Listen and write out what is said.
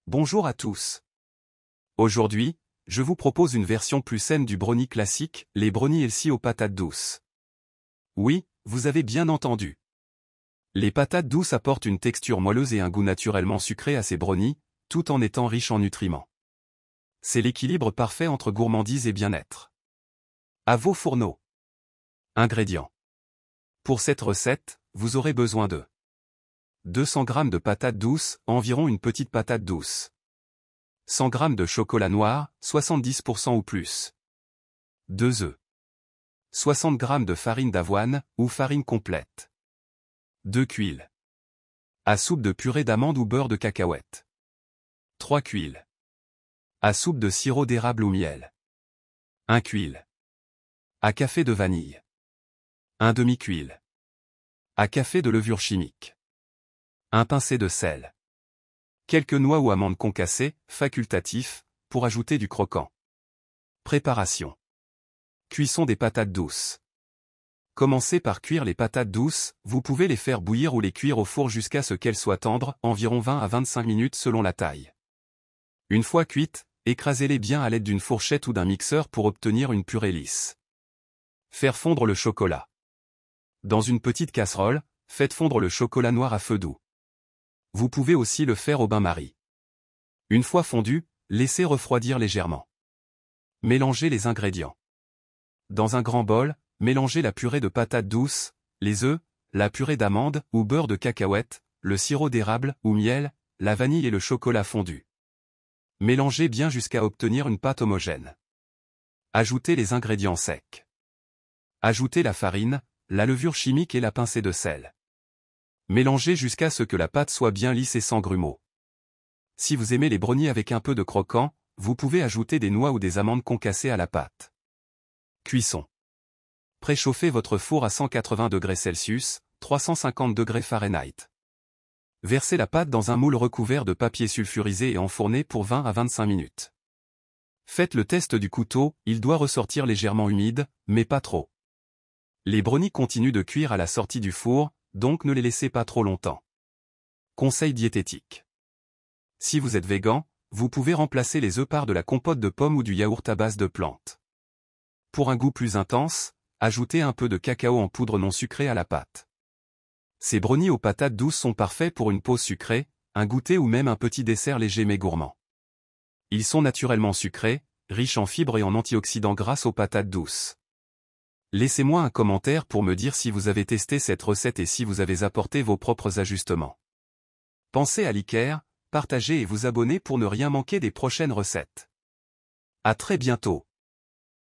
Bonjour à tous. Aujourd'hui, je vous propose une version plus saine du brownie classique, les brownies healthy aux patates douces. Oui, vous avez bien entendu. Les patates douces apportent une texture moelleuse et un goût naturellement sucré à ces brownies, tout en étant riches en nutriments. C'est l'équilibre parfait entre gourmandise et bien-être. À vos fourneaux. Ingrédients. Pour cette recette, vous aurez besoin de 200 g de patates douces, environ une petite patate douce. 100 g de chocolat noir, 70% ou plus. 2 œufs. 60 g de farine d'avoine, ou farine complète. 2 cuils. À soupe de purée d'amande ou beurre de cacahuète. 3 cuils. À soupe de sirop d'érable ou miel. 1 cuil. À café de vanille. 1 demi-cuil. À café de levure chimique. 1 pincé de sel. Quelques noix ou amandes concassées, facultatif, pour ajouter du croquant. Préparation. Cuisson des patates douces. Commencez par cuire les patates douces, vous pouvez les faire bouillir ou les cuire au four jusqu'à ce qu'elles soient tendres, environ 20 à 25 minutes selon la taille. Une fois cuites, écrasez-les bien à l'aide d'une fourchette ou d'un mixeur pour obtenir une purée lisse. Faire fondre le chocolat. Dans une petite casserole, faites fondre le chocolat noir à feu doux. Vous pouvez aussi le faire au bain-marie. Une fois fondu, laissez refroidir légèrement. Mélangez les ingrédients. Dans un grand bol, mélangez la purée de patates douces, les œufs, la purée d'amande ou beurre de cacahuète, le sirop d'érable ou miel, la vanille et le chocolat fondu. Mélangez bien jusqu'à obtenir une pâte homogène. Ajoutez les ingrédients secs. Ajoutez la farine, la levure chimique et la pincée de sel. Mélangez jusqu'à ce que la pâte soit bien lisse et sans grumeaux. Si vous aimez les brownies avec un peu de croquant, vous pouvez ajouter des noix ou des amandes concassées à la pâte. Cuisson. Préchauffez votre four à 180 degrés Celsius, 350 degrés Fahrenheit. Versez la pâte dans un moule recouvert de papier sulfurisé et enfournez pour 20 à 25 minutes. Faites le test du couteau, il doit ressortir légèrement humide, mais pas trop. Les brownies continuent de cuire à la sortie du four, donc ne les laissez pas trop longtemps. Conseil diététique. Si vous êtes végan, vous pouvez remplacer les œufs par de la compote de pommes ou du yaourt à base de plantes. Pour un goût plus intense, ajoutez un peu de cacao en poudre non sucrée à la pâte. Ces brownies aux patates douces sont parfaits pour une pause sucrée, un goûter ou même un petit dessert léger mais gourmand. Ils sont naturellement sucrés, riches en fibres et en antioxydants grâce aux patates douces. Laissez-moi un commentaire pour me dire si vous avez testé cette recette et si vous avez apporté vos propres ajustements. Pensez à liker, partager et vous abonner pour ne rien manquer des prochaines recettes. À très bientôt.